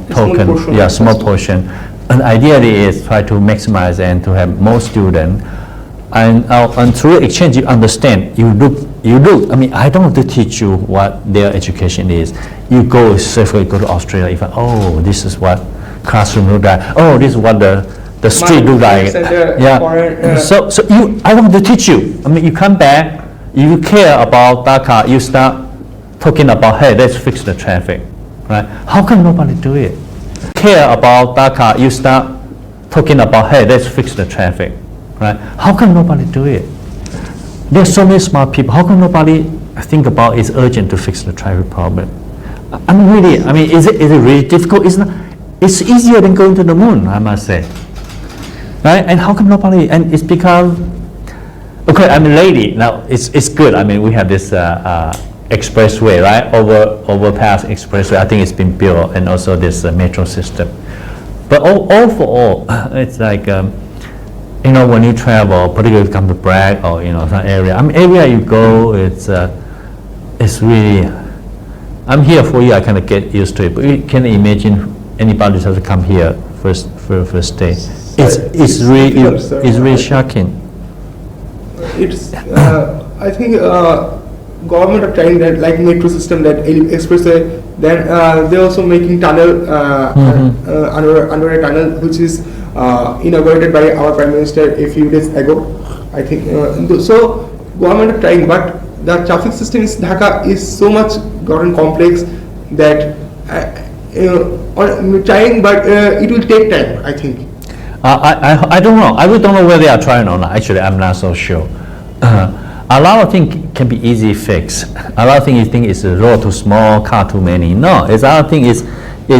token. Portion, small portion. And ideally is try to maximize and to have more students. And through exchange, you understand. You look. I mean, I don't have to teach you what their education is. You go safely go to Australia. You find, this is what classroom look like. This is what the street look like. So I don't have to teach you. I mean, you come back. You care about Dhaka. You start talking about, hey, let's fix the traffic, right? How come nobody do it? Care about Dhaka. You start talking about, hey, let's fix the traffic. Right? How come nobody do it? There's so many smart people. How come nobody think about it's urgent to fix the traffic problem? Is it really difficult? It's not. It's easier than going to the moon, I must say. Right? And how come nobody? And it's become Okay, I mean, lately now it's good. I mean, we have this expressway, right? Overpass expressway. I think it's been built, and also this metro system. But overall, it's like when you travel, particularly come to BRAC or some area. I mean, everywhere you go, it's really. I'm here for you. I kind of get used to it. But you can imagine anybody who has to come here first day. It's really shocking. It's I think government are trying that, like metro system, that expressway. Then they're also making tunnel under a tunnel which is inaugurated by our Prime Minister a few days ago. I think so. Government are trying, but the traffic system in Dhaka is so much gotten complex that trying, but it will take time, I think. I don't know. I really don't know whether they are trying or not. Actually, I'm not so sure. A lot of things can be easy fixed. A lot of things you think is a road too small, car too many. No, it's other thing is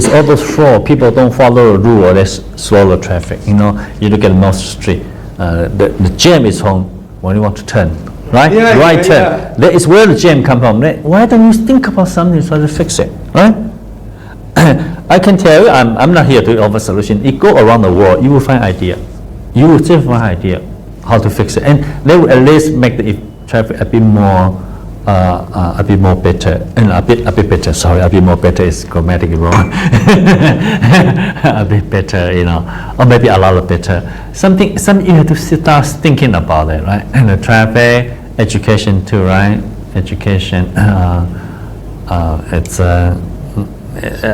all those flow. People don't follow the rule, or they slow the traffic. You look at North Street. The jam is home when you want to turn, right? Yeah, right turn. yeah. That is where the jam comes from. Why don't you think about something to try to fix it, right? I can tell you, I'm not here to offer solution. You go around the world, you will find idea. You will still find idea how to fix it, and they will at least make the traffic a bit more better, and a bit better. Sorry, a bit more better is grammatically wrong. A bit better, or maybe a lot better. Something you have to start thinking about it, right? And the traffic, education too, right? Education, it's a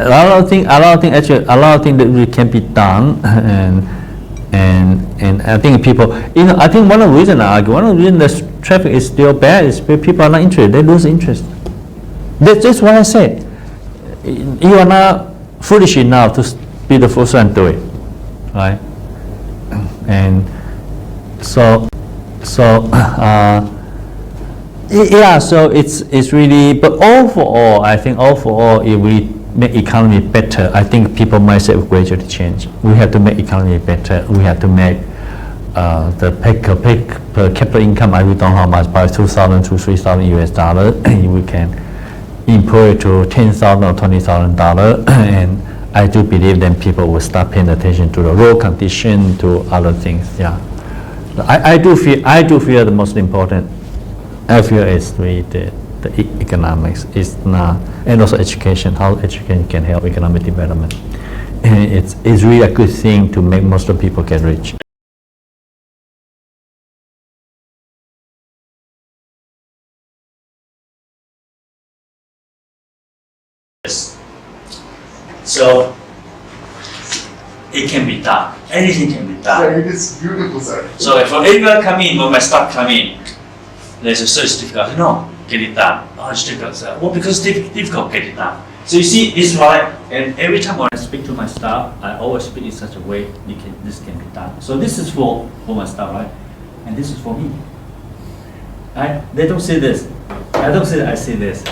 lot of things that really can be done, and I think people, I think one of the reasons I argue, one of the reasons the traffic is still bad is because people are not interested. They lose interest. That's just what I say. You are not foolish enough to be the first one to do it, right? And so it's really. But overall, I think if we make economy better, I think people mindset will gradually change. We have to make economy better. We have to make the per capita income, I don't know how much, by 2,000 to 3,000 US dollars. We can improve it to $10,000 or $20,000, and I do believe then people will start paying attention to the road condition, to other things. Yeah, I do feel the most important. I feel it's really the economics is not, and also education, how education can help economic development. And it's really a good thing to make most of the people get rich. So it can be done. Anything can be done. Sir, it is beautiful, sir. So if everyone come in, when my staff come in, they say, so it's difficult. No, get it done. Oh, it's difficult, sir. Well, because it's difficult, get it done. So you see, it's right. And every time when I speak to my staff, I always speak in such a way this can be done. So this is for my staff, right? And this is for me. Right? They don't say this. I don't say that. I say this.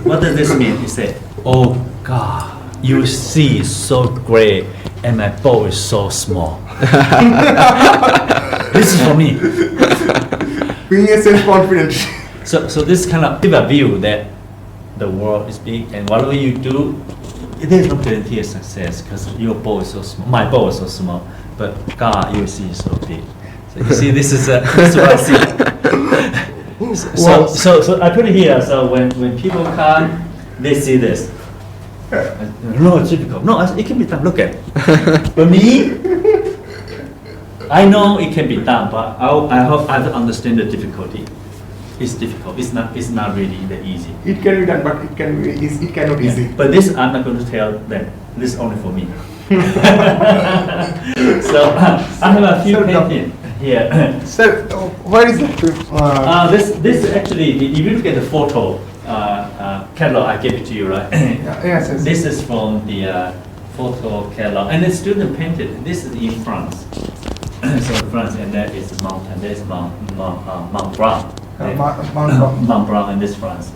What does this mean? He said, oh God, you see so great, and my boat is so small. This is for me. Being a self-confident. So this kind of give a view that the world is big, and whatever you do, there's no guarantee of success because your boat is so small. My boat is so small, but God, you see, is so big. So you see, this is what I see. So I put it here. So when people come, they see this. No, it's difficult. No, it can be done. Look at it. For me, I know it can be done, but I hope I understand the difficulty. It's difficult. It's not really that easy. It can be done, but it cannot be easy. But this I'm not going to tell them. This is only for me. So I have a few paintings here. Sir, where is that? This actually, if you look at the photo catalog, I gave it to you, right? Yes. This is from the photo catalog, and the student painted. This is in France. So France, and that is mountain. There's Mount Blanc. Mount Blanc, and this France.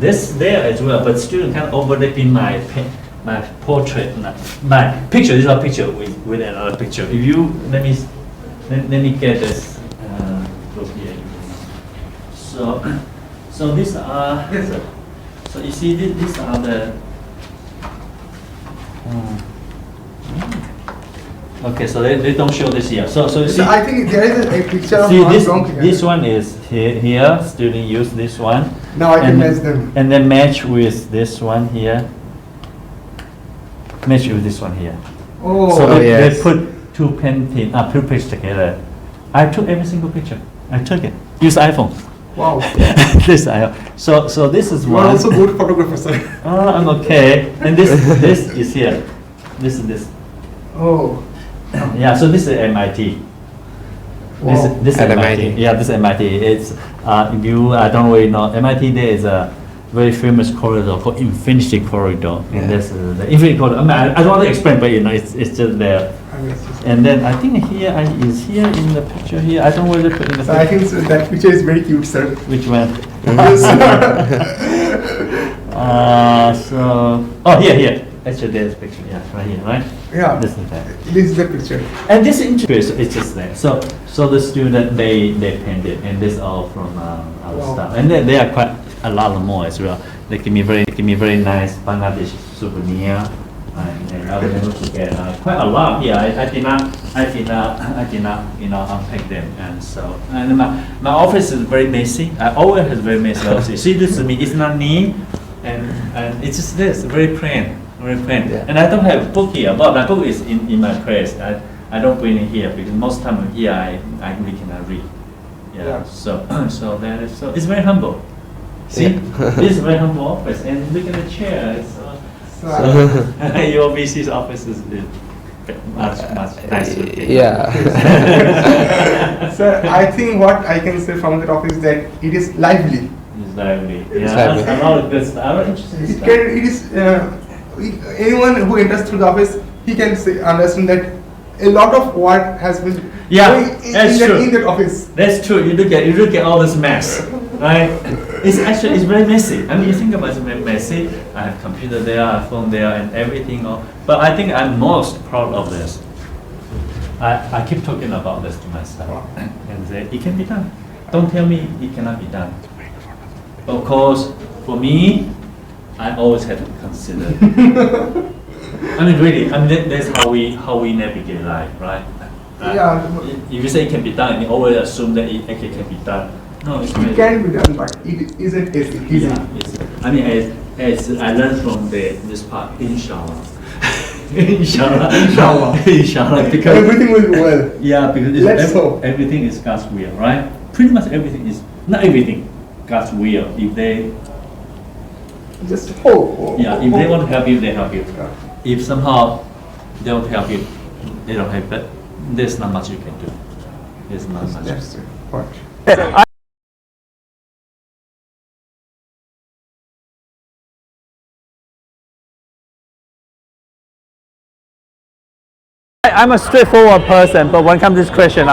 This there as well, but student kind of overlapping my portrait, my picture. This is a picture with another picture. If you let me get this. So these are. Yes, sir. So you see, these are the. Okay, so they don't show this here. So you see. So I think there is a picture of See one this, donkey. this one is here, student use this one. Now I can and match them. And then match with this one here. Match with this one here. Oh, So they yes. put two two pictures together. I took every single picture. I took it. Use iPhone. wow. This iPhone. So this is You one. are also good photographer, sir. I'm okay. And this is here. This is this. Oh. Yeah, so this is MIT. Wow. This is At MIT. MIT. Yeah, this is MIT. It's if you I don't really know MIT. There is a very famous corridor called Infinity Corridor, Yeah. and this is the Infinity Corridor. I mean, I don't want to explain, but it's just there. And then I think here is here in the picture here. I don't really put in the So I picture. think so that picture is very cute, sir. Which one? Yes. Here. Actually, there's a picture. Yeah, right here, right? Yeah. This is that. This is the picture. And this interest, it's just there. So the student they paint it, and this all from our Wow. stuff. And then there are quite a lot more as well. They give me very nice Bangladeshi souvenir, and I was able to get quite a lot here. I did not unpack them, and so my office is very messy. I always have very messy office. See, this to me, it's not neat, and it's just this very plain. Very plain. Yeah. And I don't have book here, but my book is in my place. I don't bring it here because most time here I really cannot read. Yeah. Yeah. So that is it's very humble. See, this is very humble office, and look at the chair. Your VC's office is much nicer. Yeah. Sir, I think what I can say from that office that it is lively. It's lively. Yeah, lively. a lot of good stuff. Interesting stuff. It is anyone who enters through the office, he can understand that a lot of work has been going that's true. in that office. That's true. You look at all this mess, right? It's very messy. I mean, you think about it, it's very messy. I have computer there, I have phone there, and everything. But I think I'm most proud of this. I keep talking about this to myself and say it can be done. Don't tell me it cannot be done. Of course, for me, I always have to consider. I mean, really, that's how we navigate life, right? Yeah. If you say it can be done, you always assume that it actually can be done. No, it's It can be done, but it isn't easy. I mean, as I learned from this part, inshallah. Inshallah, because Everything will go well. yeah, because Let's hope. everything is God's will, right? Pretty much everything is not everything, God's will. If they Just hope. if they want to help you, they help you. Yeah. If somehow they don't help you, they don't help. But there's not much you can do. There's not much. That's the point. I'm a straightforward person, but when it comes to this question,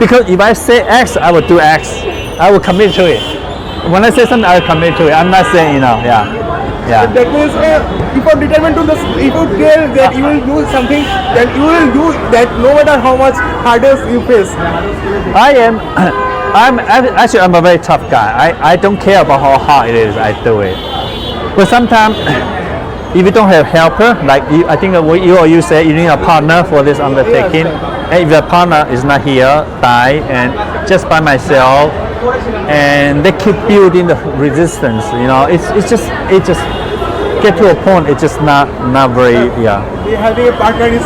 because if I say X, I will do X. I will commit to it. When I say something, I will commit to it. I'm not saying, yeah. That means if you are determined to this, if you tell that you will do something, then you will do that no matter how much hurdles you face. I'm a very tough guy. I don't care about how hard it is, I do it. But sometimes, if you don't have helper, like I think you say you need a partner for this undertaking, and if the partner is not here, die, and just by myself, and they keep building the resistance, it just get to a point, it's just not very, Having a partner is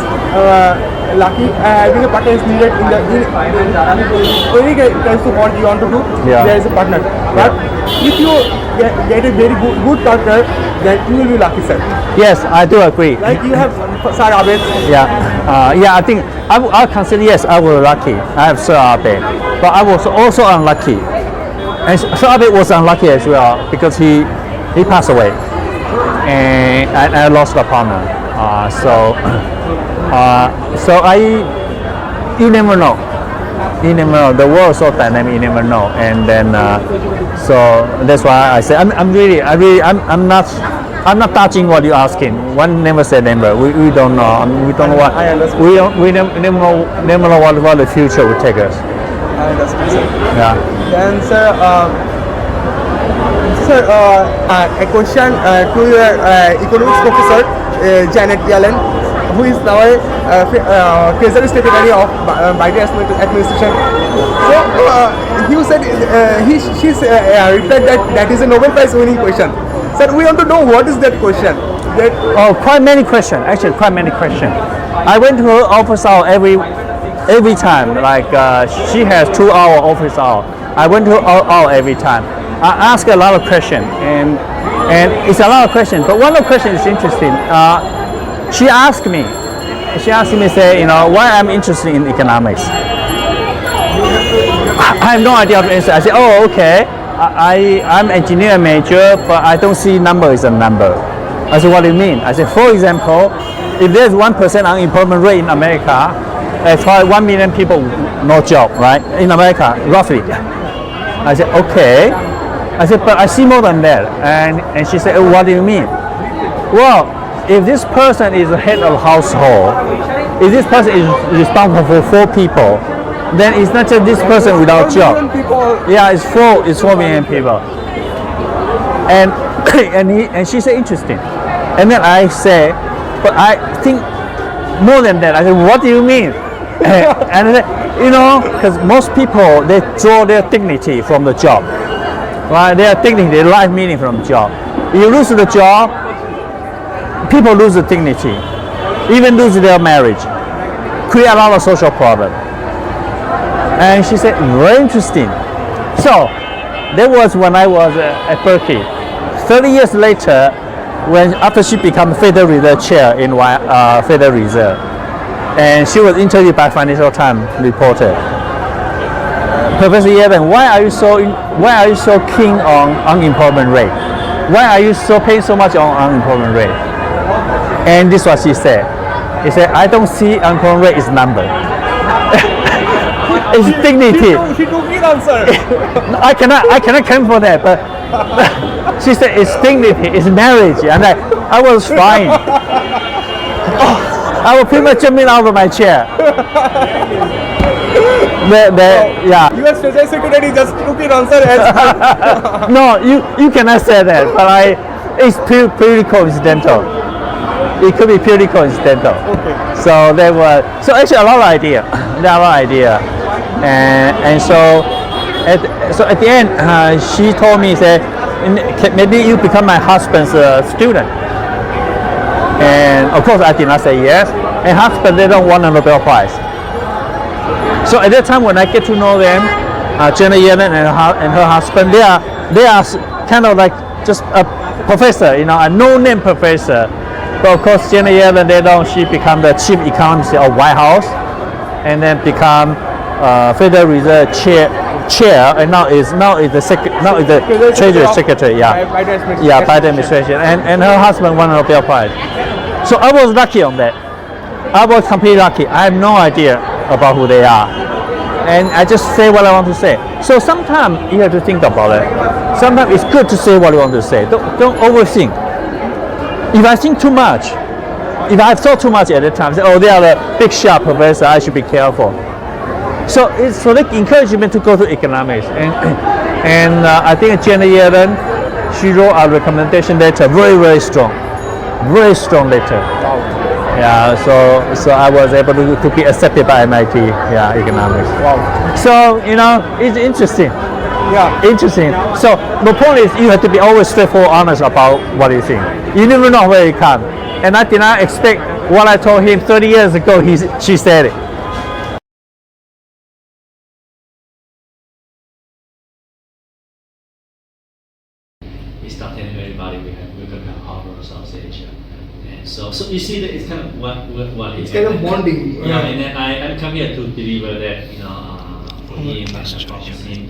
lucky. Having a partner is needed in any kinds of what you want to do. Yeah. There is a partner. But if you get a very good partner, then you will be lucky, sir. Yes, I do agree. Like you have Sir Abed. I think I'll consider, yes, I was lucky. I have Sir Abed, but I was also unlucky. And Sir Abed was unlucky as well because he passed away, and I lost a partner. You never know. You never know. The world is so dynamic. You never know. And then, so that's why I say I'm not touching what you're asking. One never say never. We don't know. We don't know what. I understand. We never know what the future will take us. I understand, sir. Yeah. Then, sir, a question to your economics professor, Janet Yellen, who is now Treasury Secretary of Biden administration. So he said she's replied that is a Nobel Prize winning question. Sir, we want to know what is that question. Quite many questions. Actually, quite many questions. I went to her office hour every time. Like she has 2-hour office hour. I went to her hour every time. I ask a lot of questions, and it's a lot of questions. But one of the questions is interesting. She asked me, say, why I'm interested in economics. I have no idea how to answer. I said, oh, okay. I'm engineer major, but I don't see number as a number. I said, what do you mean? I said, for example, if there's 1% unemployment rate in America, as far as 1 million people no job, right? In America, roughly. I said, okay. I said, but I see more than that. And she said, oh, what do you mean? Well, if this person is the head of household, if this person is responsible for 4 people, then it's not just this person without job. Yeah, it's 4 million people. And she said, interesting. And then I say, but I think more than that. I said, what do you mean? And I said, because most people, they draw their dignity from the job. Right? Their dignity, their life meaning from the job. You lose the job, people lose the dignity, even lose their marriage, create a lot of social problems. And she said, very interesting. So that was when I was at Berkeley. 30 years later, after she became Federal Reserve Chair in Federal Reserve, and she was interviewed by Financial Times reporter. Professor Yellen, why are you so keen on unemployment rate? Why are you so paying so much on unemployment rate? And this is what she said. She said, I don't see unemployment rate is number. It's dignity. She took it answer. I cannot claim for that, but she said it's dignity, it's marriage, and I was fine. I was pretty much jumping out of my chair. Yeah. U.S. Treasury Secretary just took it answer as No, you cannot say that, but it's pretty coincidental. It could be purely coincidental. Okay. So actually a lot of idea. There are a lot of idea. And so at the end, she told me, say, maybe you become my husband's student. And of course, I did not say yes. And husband, they don't want a Nobel Prize. So at that time, when I get to know them, Janet Yellen and her husband, they are kind of like just a professor, a no-name professor. But of course, Janet Yellen, she become the chief economist of White House, and then become Federal Reserve chair, and now is the Treasury Secretary. Yeah, Biden administration, and her husband won a Nobel Prize. So I was lucky on that. I was completely lucky. I have no idea about who they are, and I just say what I want to say. So sometimes you have to think about it. Sometimes it's good to say what you want to say. Don't overthink. If I think too much, if I thought too much at the time, say, oh, they are the big shot professor, I should be careful. So it's for the encouragement to go to economics, and I think Janet Yellen, she wrote a recommendation letter, very strong letter. Yeah, so I was able to be accepted by MIT. Yeah, economics. Wow. So it's interesting. Yeah. Interesting. So the point is, you have to be always straightforward, honest about what you think. You never know where it comes. And I did not expect what I told him 30 years ago. She said it. We start telling everybody we're going to have Harvard South Asia. And so you see that it's kind of what it's kind of bonding. Yeah, and then I come here to deliver that, for him, and I promise him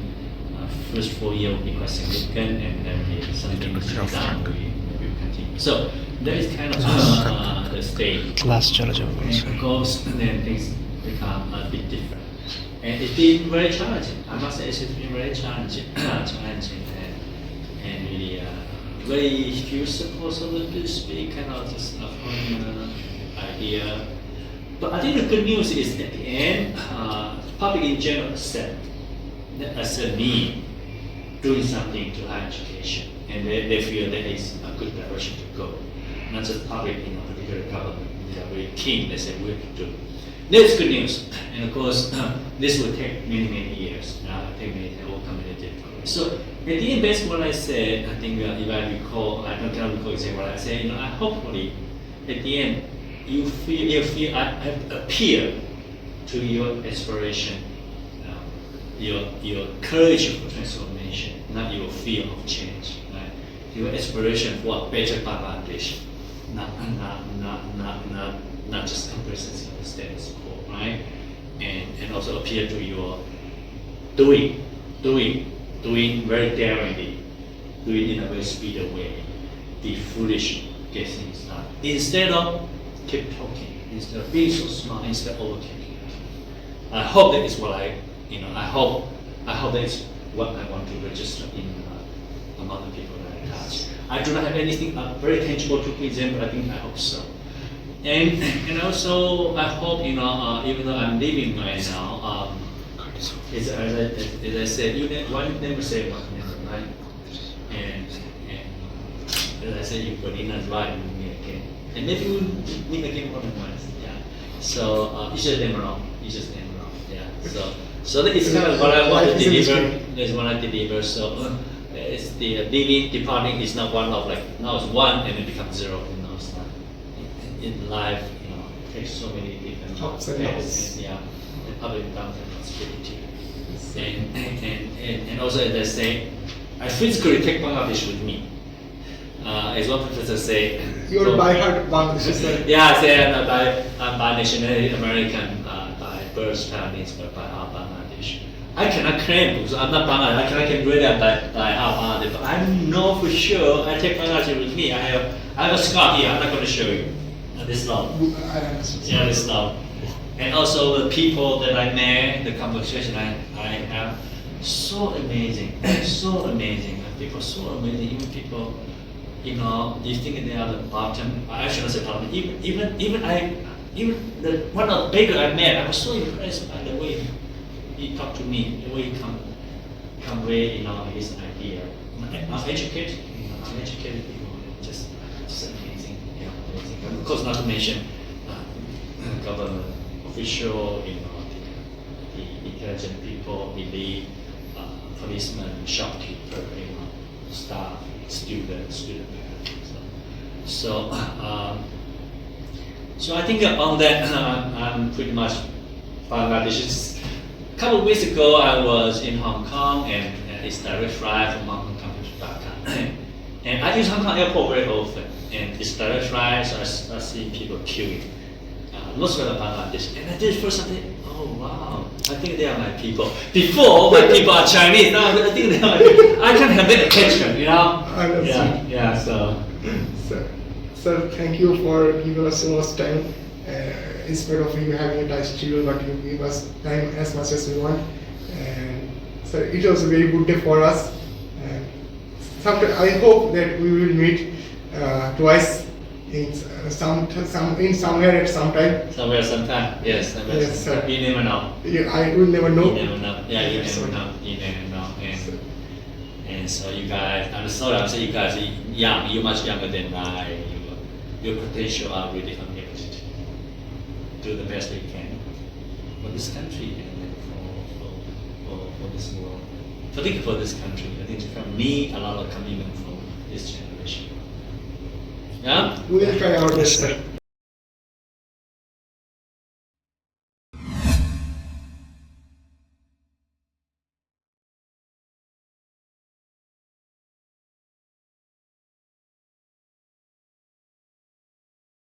first 4 years will be quite significant, and then something is done, we will continue. So that is kind of the state. And of course, then things become a bit different. And it's been very challenging. I must say it's been very challenging, and really very few support, so to speak, kind of just a fun idea. But I think the good news is at the end, public in general accept as a need, doing something to higher education, and they feel that is a good direction to go. Not just public, particular government. They are very keen. They say we have to do. That's good news, and of course, this will take many years. I think they will come in a different. So at the end, based on what I said, I think if I recall, I cannot recall exactly what I said. I hopefully at the end you feel I have appeal to your aspiration, your courage for transformation, not your fear of change. Right? Your aspiration for a better Bangladesh, not just complacency of the status quo, right? And also appeal to your doing very daringly, doing in a very speedy way, be foolish, get things done. Instead of keep talking, instead of being so smart, instead of overthinking. I hope that is what I hope that is what I want to register in among the people that I touch. I do not have anything very tangible to present, but I hope so. And also I hope even though I'm leaving right now, as I said, one never say one never, right? And as I said, you put in as right, you meet again, and maybe we'll meet again more than once. Yeah. So it's just never wrong. Yeah. So that is kind of what I want to deliver. That's what I deliver. So it's the leaving, departing is not one of like now it's one and it becomes zero. It's not. In life, it takes so many different ups and downs. Yeah, and up and down and possibility. And also as I say, I physically take Bangladesh with me. As one professor say, you're by heart Bangladeshi. Yeah, I say I'm by nationality American, by birth Chinese, but by heart Bangladesh. I cannot claim because I'm not Bangladesh. I cannot claim really by heart Bangladesh. But I know for sure I take Bangladesh with me. I have a scar here. I'm not going to show you. This love. Yeah, this love. And also the people that I met, the conversation I have, so amazing, so amazing. People so amazing. Even people, you think they are the bottom. I shouldn't say bottom. Even the one of the baker I met, I was so impressed by the way he talked to me, the way he convey, his idea. Uneducated people, just amazing. Yeah, amazing. And of course, not to mention government official, the intelligent people, elite, policemen, shopkeeper, staff, student parents. So I think on that I'm pretty much Bangladesh. A couple of weeks ago, I was in Hong Kong and it's direct flight from Hong Kong to Dhaka. And I use Hong Kong airport very often, and it's direct flight, so I see people queuing. Most of them are Bangladesh. And I did first something, oh wow, I think they are my people. Before, my people are Chinese, now I think they are my people. I can have that attention, Yeah, so. Sir, thank you for giving us so much time. In spite of you having a tight schedule, but you give us time as much as we want. And so it was a very good day for us. And I hope that we will meet twice in somewhere at some time. Somewhere, sometime. Yes, sir. You never know. I will never know. You never know. Yeah, you never know. You never know. And so you guys, I'm sorry, I'm saying you guys are young. You're much younger than I. Your potential are really unlimited. Do the best you can for this country and for this world. Particularly for this country. I think from me, a lot of commitment from this generation. Yeah? We will try our best, sir.